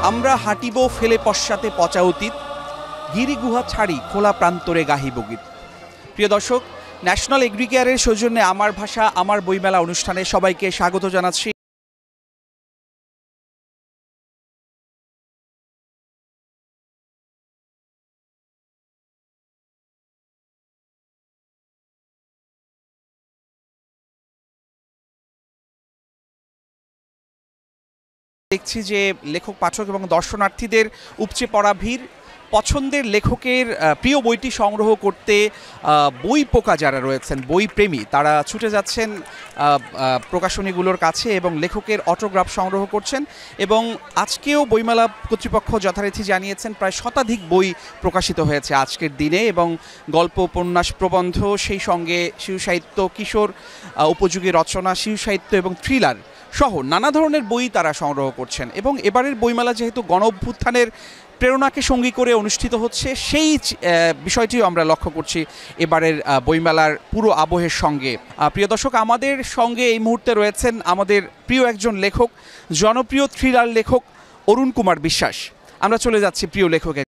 আমরা হাঁটিব ফেলে পশ্চাতে পচা অতীত, গিরিগুহা ছাড়ি খোলা প্রান্তরে গাহিব গীত। প্রিয় দর্শক, ন্যাশনাল এগ্রিকেয়ারের সৌজন্যে আমার ভাষা আমার বইমেলা অনুষ্ঠানে সবাইকে স্বাগত জানাচ্ছি। দেখছি যে লেখক, পাঠক এবং দর্শনার্থীদের উপচে পড়া ভিড়। পছন্দের লেখকের প্রিয় বইটি সংগ্রহ করতে বই পোকা যারা রয়েছেন, বই প্রেমী, তারা ছুটে যাচ্ছেন প্রকাশনীগুলোর কাছে এবং লেখকের অটোগ্রাফ সংগ্রহ করছেন। এবং আজকেও বইমেলা কর্তৃপক্ষ যথারীতি জানিয়েছেন প্রায় শতাধিক বই প্রকাশিত হয়েছে আজকের দিনে, এবং গল্প, উপন্যাস, প্রবন্ধ, সেই সঙ্গে শিশু সাহিত্য, কিশোর উপযোগী রচনা, শিশু সাহিত্য এবং থ্রিলার সহ নানা ধরনের বই তারা সংগ্রহ করছেন। এবং এবারের বইমেলা যেহেতু গণ অভ্যুত্থানের প্রেরণাকে সঙ্গী করে অনুষ্ঠিত হচ্ছে, সেই বিষয়টিও আমরা লক্ষ্য করছি এবারের বইমেলার পুরো আবহের সঙ্গে। প্রিয় দর্শক, আমাদের সঙ্গে এই মুহূর্তে রয়েছেন আমাদের প্রিয় একজন লেখক, জনপ্রিয় থ্রিলার লেখক অরুণ কুমার বিশ্বাস। আমরা চলে যাচ্ছি প্রিয় লেখকের।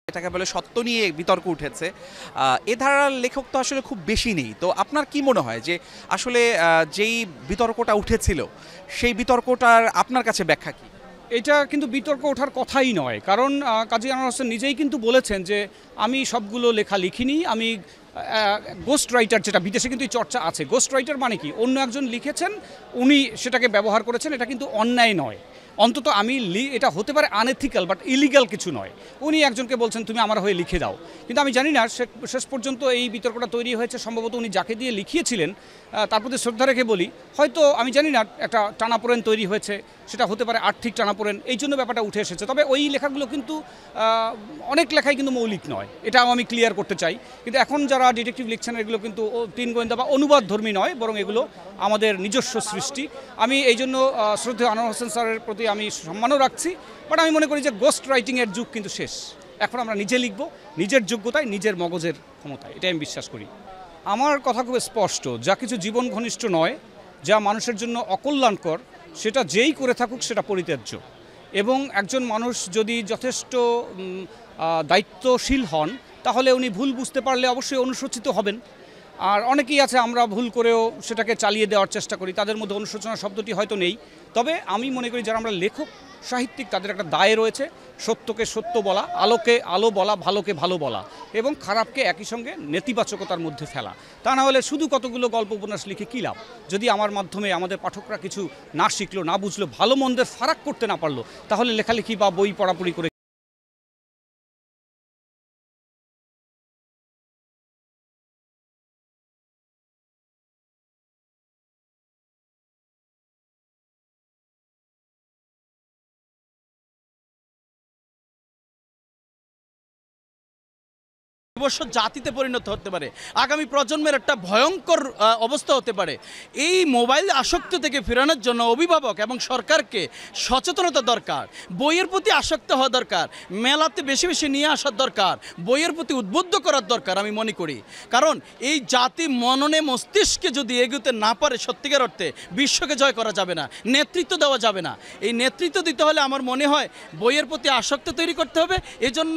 এটাকে বলে সত্য নিয়ে বিতর্ক উঠেছে। এ ধারার লেখক তো আসলে খুব বেশি নেই। তো আপনার কি মনে হয় যে আসলে যেই বিতর্কটা উঠেছিল সেই বিতর্কটার আপনার কাছে ব্যাখ্যা কি? এটা কিন্তু বিতর্ক ওঠার কথাই নয়, কারণ কাজী আনোয়ার হোসেন নিজেই কিন্তু বলেছেন যে আমি সবগুলো লেখা লিখিনি, আমি গোস্ট রাইটার, যেটা বিদেশে কিন্তু চর্চা আছে। গোস্ট রাইটার মানে কি, অন্য একজন লিখেছেন, উনি সেটাকে ব্যবহার করেছেন, এটা কিন্তু অন্যায় নয়। অন্তত আমি এটা হতে পারে আনএথিক্যাল, বাট ইলিগাল কিছু নয়। উনি একজনকে বলছেন তুমি আমার হয়ে লিখে দাও, কিন্তু আমি জানি না শেষ পর্যন্ত এই বিতর্কটা তৈরি হয়েছে সম্ভবত উনি যাকে দিয়ে লিখিয়েছিলেন তার প্রতি শ্রদ্ধা রেখে বলি, হয়তো আমি জানি না একটা টানাপোড়েন তৈরি হয়েছে, সেটা হতে পারে আর্থিক টানাপোড়েন, এই জন্য ব্যাপারটা উঠে এসেছে। তবে ওই লেখাগুলো কিন্তু অনেক লেখাই কিন্তু মৌলিক নয়, এটাও আমি ক্লিয়ার করতে চাই। কিন্তু এখন যারা ডিটেকটিভ লিখছেন এগুলো কিন্তু তিন গোয়েন্দা বা অনুবাদ ধর্মী নয়, বরং এগুলো আমাদের নিজস্ব সৃষ্টি। আমি এই জন্য শ্রদ্ধেয় আনোয়ার হোসেন স্যারের প্রতি আমি সম্মানও রাখছি, বাট আমি মনে করি যে গোস্ট রাইটিংয়ের যুগ কিন্তু শেষ। এখন আমরা নিজে লিখব, নিজের যোগ্যতায়, নিজের মগজের ক্ষমতায়, এটাই আমি বিশ্বাস করি। আমার কথা খুব স্পষ্ট, যা কিছু জীবন ঘনিষ্ঠ নয়, যা মানুষের জন্য অকল্যাণকর, সেটা যেই করে থাকুক সেটা পরিত্যাজ্য। এবং একজন মানুষ যদি যথেষ্ট দায়িত্বশীল হন, তাহলে উনি ভুল বুঝতে পারলে অবশ্যই অনুশোচিত হবেন। আর অনেকেই আছে আমরা ভুল করেও সেটাকে চালিয়ে দেওয়ার চেষ্টা করি, তাদের মধ্যে অনুশোচনা শব্দটি হয়তো নেই। তবে আমি মনে করি যারা আমরা লেখক, সাহিত্যিক, তাদের একটা দায় রয়েছে সত্যকে সত্য বলা, আলোকে আলো বলা, ভালোকে ভালো বলা এবং খারাপকে একই সঙ্গে নেতিবাচকতার মধ্যে ফেলা। তা না হলে শুধু কতগুলো গল্প উপন্যাস লিখে কী লাভ, যদি আমার মাধ্যমে আমাদের পাঠকরা কিছু না শিখলো, না বুঝলো, ভালো মন্দের ফারাক করতে না পারলো, তাহলে লেখালেখি বা বই পড়াপড়ি করে অবশ্য জাতিতে পরিণত হতে পারে, আগামী প্রজন্মের একটা ভয়ঙ্কর অবস্থা হতে পারে। এই মোবাইল আসক্তি থেকে ফেরানোর জন্য অভিভাবক এবং সরকারকে সচেতনতা দরকার, বইয়ের প্রতি আসক্ত হওয়া দরকার, মেলাতে বেশি বেশি নিয়ে আসার দরকার, বইয়ের প্রতি উদ্বুদ্ধ করার দরকার আমি মনে করি। কারণ এই জাতি মননে মস্তিষ্কে যদি এগোতে না পারে, সত্যিকার অর্থে বিশ্বকে জয় করা যাবে না, নেতৃত্ব দেওয়া যাবে না। এই নেতৃত্ব দিতে হলে আমার মনে হয় বইয়ের প্রতি আসক্তি তৈরি করতে হবে। এজন্য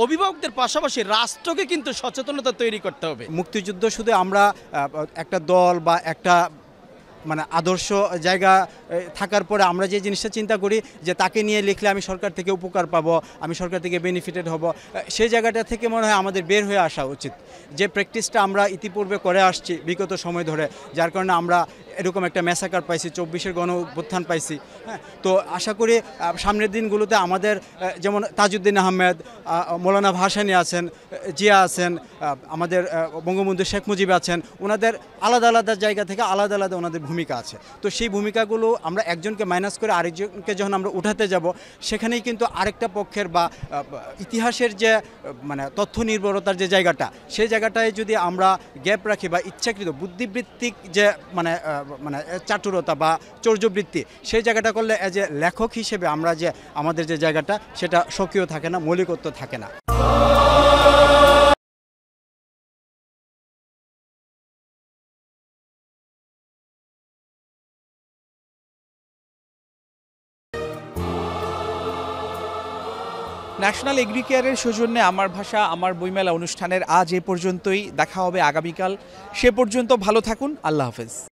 অভিভাবকদের পাশাপাশি রাষ্ট্রকে কিন্তু সচেতনতা তৈরি করতে হবে। মুক্তিযুদ্ধ শুধু আমরা একটা দল বা একটা মানে আদর্শ জায়গা থাকার পরে আমরা যে জিনিসটা চিন্তা করি যে তাকে নিয়ে লিখলে আমি সরকার থেকে উপকার পাবো, আমি সরকার থেকে বেনিফিটেড হব, সেই জায়গাটা থেকে মনে হয় আমাদের বের হয়ে আসা উচিত। যে প্র্যাকটিসটা আমরা ইতিপূর্বে করে আসছি বিগত সময় ধরে, যার কারণে আমরা এরকম একটা ম্যাসাকার পাইছি, 24-এর গণ অভ্যুত্থান পাইছি। হ্যাঁ, তো আশা করি সামনের দিনগুলোতে আমাদের যেমন তাজউদ্দিন আহমেদ, মৌলানা ভাসানী আছেন, জিয়া আছেন, আমাদের বঙ্গবন্ধু শেখ মুজিব আছেন, ওনাদের আলাদা আলাদা জায়গা থেকে আলাদা আলাদা ওনাদের ভূমিকা আছে। তো সেই ভূমিকাগুলো আমরা একজনকে মাইনাস করে আরেকজনকে যখন আমরা উঠাতে যাব, সেখানেই কিন্তু আরেকটা পক্ষের বা ইতিহাসের যে মানে তথ্য নির্ভরতার যে জায়গাটা, সেই জায়গাটায় যদি আমরা গ্যাপ রাখি বা ইচ্ছাকৃত বুদ্ধিবৃত্তিক যে মানে মানে চাটুরতা বা চর্যবৃত্তি, সেই জায়গাটা করলে এজ এ লেখক হিসেবে আমরা যে আমাদের যে জায়গাটা সেটা স্বকীয় থাকে না, মৌলিকত্ব থাকে না। ন্যাশনাল এগ্রিকেয়ারের সৌজন্যে আমার ভাষা আমার বইমেলা অনুষ্ঠানের আজ এ পর্যন্তই। দেখা হবে আগামীকাল। সে পর্যন্ত ভালো থাকুন। আল্লাহ হাফেজ।